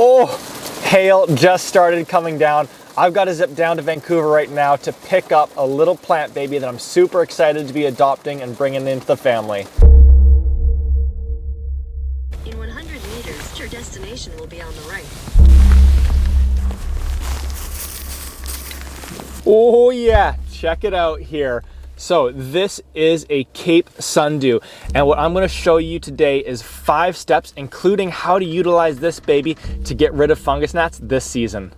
Oh, hail just started coming down. I've got to zip down to Vancouver right now to pick up a little plant baby that I'm super excited to be adopting and bringing into the family. In 100 meters, your destination will be on the right. Oh yeah, check it out here. So this is a Cape Sundew, and what I'm going to show you today is 5 steps, including how to utilize this baby to get rid of fungus gnats this season.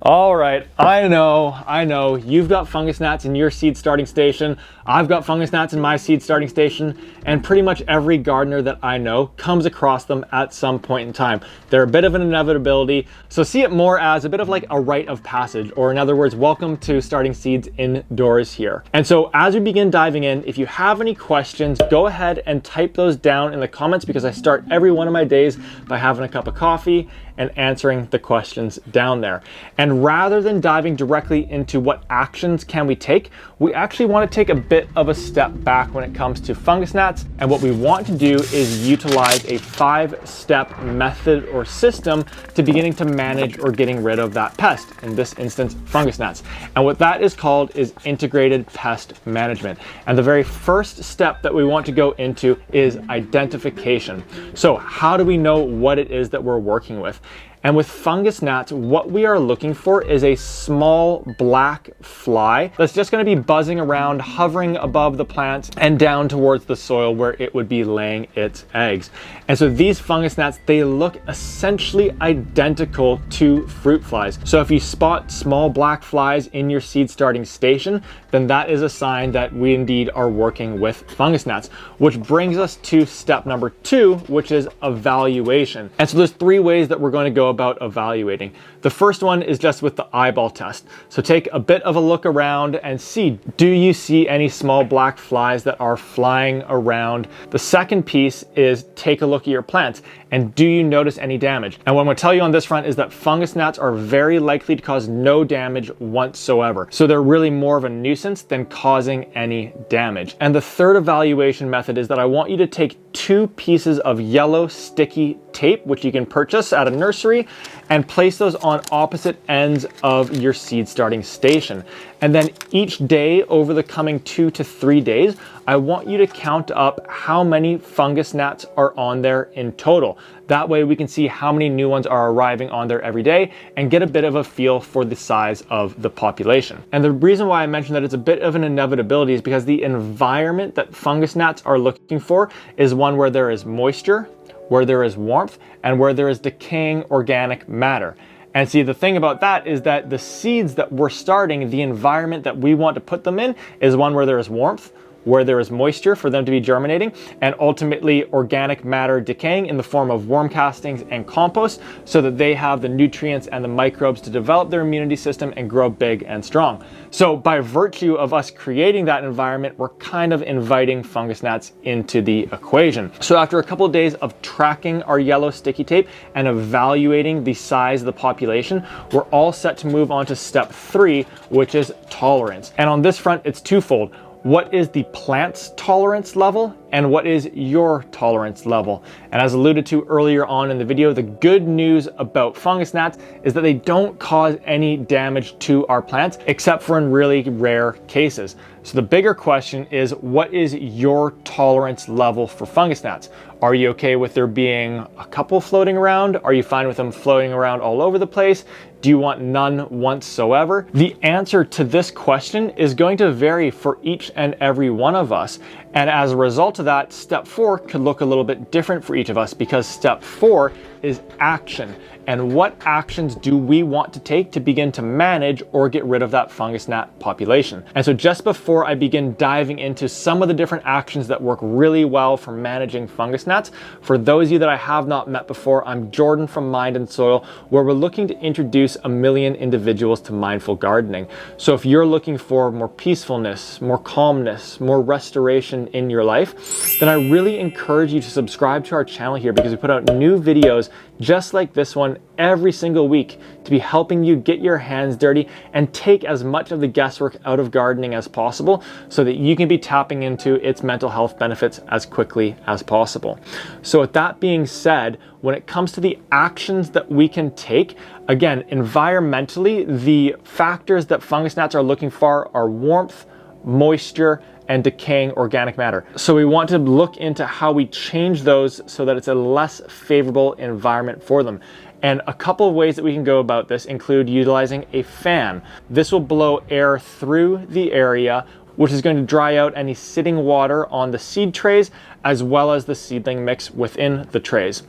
All right, I know, you've got fungus gnats in your seed starting station. I've got fungus gnats in my seed starting station, and pretty much every gardener that I know comes across them at some point in time. They're a bit of an inevitability, so see it more as a bit of like a rite of passage, or in other words, welcome to starting seeds indoors here. And so as we begin diving in, if you have any questions, go ahead and type those down in the comments, because I start every one of my days by having a cup of coffee and answering the questions down there. And rather than diving directly into what actions can we take, we actually want to take a bit of a step back when it comes to fungus gnats. And what we want to do is utilize a 5-step method or system to beginning to manage or getting rid of that pest, in this instance, fungus gnats. And what that is called is Integrated Pest Management. And the very first step that we want to go into is identification. So how do we know what it is that we're working with? And with fungus gnats, what we are looking for is a small black fly that's just going to be buzzing around, hovering above the plants and down towards the soil where it would be laying its eggs. And so these fungus gnats, they look essentially identical to fruit flies. So if you spot small black flies in your seed starting station, then that is a sign that we indeed are working with fungus gnats, which brings us to step number 2, which is evaluation. And so there's 3 ways that we're going to go about evaluating. The first one is just with the eyeball test. So take a bit of a look around and see, do you see any small black flies that are flying around? The second piece is take a look at your plants, and do you notice any damage? And what I'm going to tell you on this front is that fungus gnats are very likely to cause no damage whatsoever. So they're really more of a nuisance than causing any damage. And the third evaluation method is that I want you to take 2 pieces of yellow sticky tape, which you can purchase at a nursery, and place those on opposite ends of your seed starting station. And then each day over the coming 2 to 3 days, I want you to count up how many fungus gnats are on there in total. That way we can see how many new ones are arriving on there every day and get a bit of a feel for the size of the population. And the reason why I mentioned that it's a bit of an inevitability is because the environment that fungus gnats are looking for is one where there is moisture, where there is warmth, and where there is decaying organic matter. And see, the thing about that is that the seeds that we're starting, the environment that we want to put them in is one where there is warmth, where there is moisture for them to be germinating, and ultimately organic matter decaying in the form of worm castings and compost, so that they have the nutrients and the microbes to develop their immunity system and grow big and strong. So by virtue of us creating that environment, we're kind of inviting fungus gnats into the equation. So after a couple of days of tracking our yellow sticky tape and evaluating the size of the population, we're all set to move on to step 3, which is tolerance. And on this front, it's twofold. What is the plant's tolerance level, and what is your tolerance level? And as alluded to earlier on in the video, the good news about fungus gnats is that they don't cause any damage to our plants, except for in really rare cases. So the bigger question is, what is your tolerance level for fungus gnats? Are you okay with there being a couple floating around? Are you fine with them floating around all over the place? Do you want none whatsoever? The answer to this question is going to vary for each and every one of us. And as a result of that, step 4 could look a little bit different for each of us, because step 4 is action. And what actions do we want to take to begin to manage or get rid of that fungus gnat population? And so just before I begin diving into some of the different actions that work really well for managing fungus gnats, for those of you that I have not met before, I'm Jordan from Mind and Soil, where we're looking to introduce 1 million individuals to mindful gardening. So if you're looking for more peacefulness, more calmness, more restoration happen in your life, then I really encourage you to subscribe to our channel here, because we put out new videos just like this one every single week to be helping you get your hands dirty and take as much of the guesswork out of gardening as possible, so that you can be tapping into its mental health benefits as quickly as possible. So with that being said, when it comes to the actions that we can take, again, environmentally, the factors that fungus gnats are looking for are warmth, moisture, and decaying organic matter. So we want to look into how we change those so that it's a less favorable environment for them. And a couple of ways that we can go about this include utilizing a fan. This will blow air through the area, which is going to dry out any sitting water on the seed trays, as well as the seedling mix within the trays.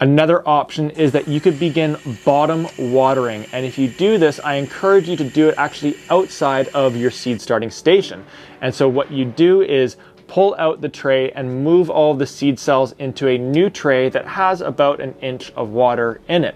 Another option is that you could begin bottom watering. And if you do this, I encourage you to do it actually outside of your seed starting station. And so what you do is pull out the tray and move all of the seed cells into a new tray that has about an inch of water in it.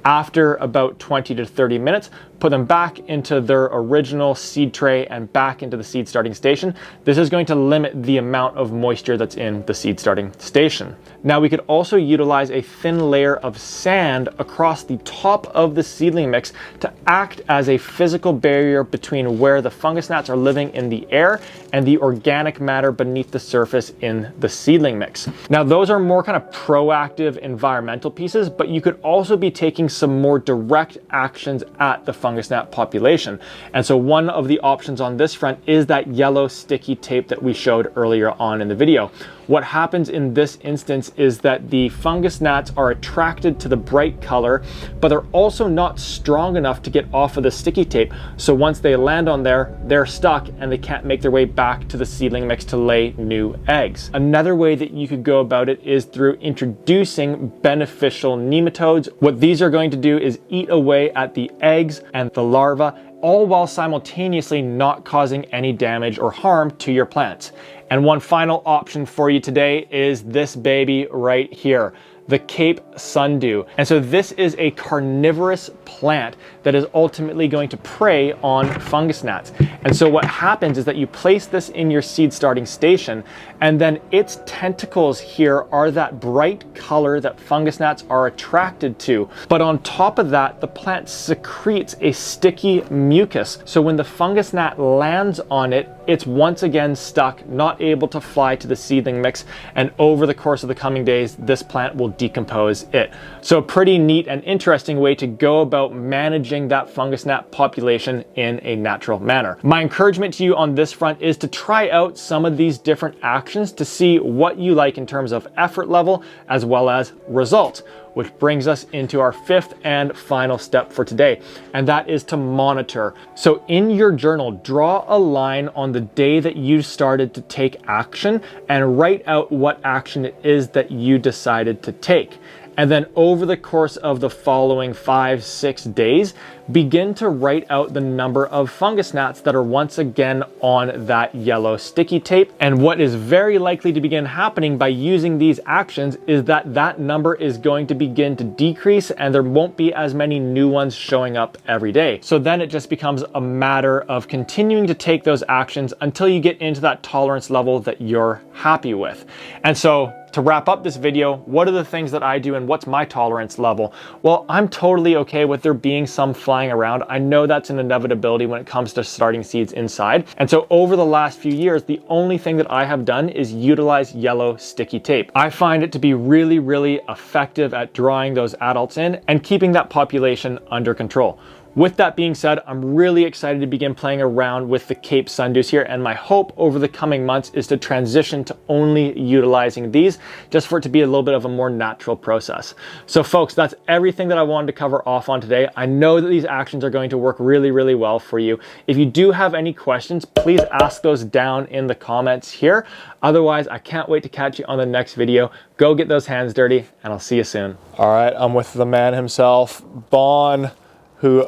After about 20 to 30 minutes, put them back into their original seed tray and back into the seed starting station. This is going to limit the amount of moisture that's in the seed starting station. Now we could also utilize a thin layer of sand across the top of the seedling mix to act as a physical barrier between where the fungus gnats are living in the air and the organic matter beneath the surface in the seedling mix. Now those are more kind of proactive environmental pieces, but you could also be taking some more direct actions at the fungus gnat population. And so one of the options on this front is that yellow sticky tape that we showed earlier on in the video. What happens in this instance is that the fungus gnats are attracted to the bright color, but they're also not strong enough to get off of the sticky tape. So once they land on there, they're stuck and they can't make their way back to the seedling mix to lay new eggs. Another way that you could go about it is through introducing beneficial nematodes. What these are going to do is eat away at the eggs and the larvae, all while simultaneously not causing any damage or harm to your plants. And one final option for you today is this baby right here, the Cape Sundew. And so this is a carnivorous plant that is ultimately going to prey on fungus gnats. And so what happens is that you place this in your seed starting station, and then its tentacles here are that bright color that fungus gnats are attracted to. But on top of that, the plant secretes a sticky mucus. So when the fungus gnat lands on it, it's once again stuck, not able to fly to the seedling mix, and over the course of the coming days, this plant will decompose it. So a pretty neat and interesting way to go about managing that fungus gnat population in a natural manner. My encouragement to you on this front is to try out some of these different actions to see what you like in terms of effort level as well as results. Which brings us into our fifth and final step for today, and that is to monitor. So in your journal, draw a line on the day that you started to take action and write out what action it is that you decided to take. And then over the course of the following 5-6 days, begin to write out the number of fungus gnats that are once again on that yellow sticky tape. And what is very likely to begin happening by using these actions is that that number is going to begin to decrease, and there won't be as many new ones showing up every day. So then it just becomes a matter of continuing to take those actions until you get into that tolerance level that you're happy with. And so to wrap up this video, what are the things that I do and what's my tolerance level? Well, I'm totally okay with there being some flying around. I know that's an inevitability when it comes to starting seeds inside. And so over the last few years, the only thing that I have done is utilize yellow sticky tape. I find it to be really, really effective at drawing those adults in and keeping that population under control. With that being said, I'm really excited to begin playing around with the Cape Sundews here, and my hope over the coming months is to transition to only utilizing these, just for it to be a little bit of a more natural process. So folks, that's everything that I wanted to cover off on today. I know that these actions are going to work really, really well for you. If you do have any questions, please ask those down in the comments here. Otherwise, I can't wait to catch you on the next video. Go get those hands dirty, and I'll see you soon. All right, I'm with the man himself, Bon, who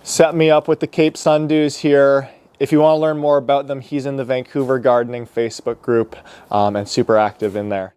set me up with the Cape Sundews here. If you want to learn more about them, he's in the Vancouver Gardening Facebook group and super active in there.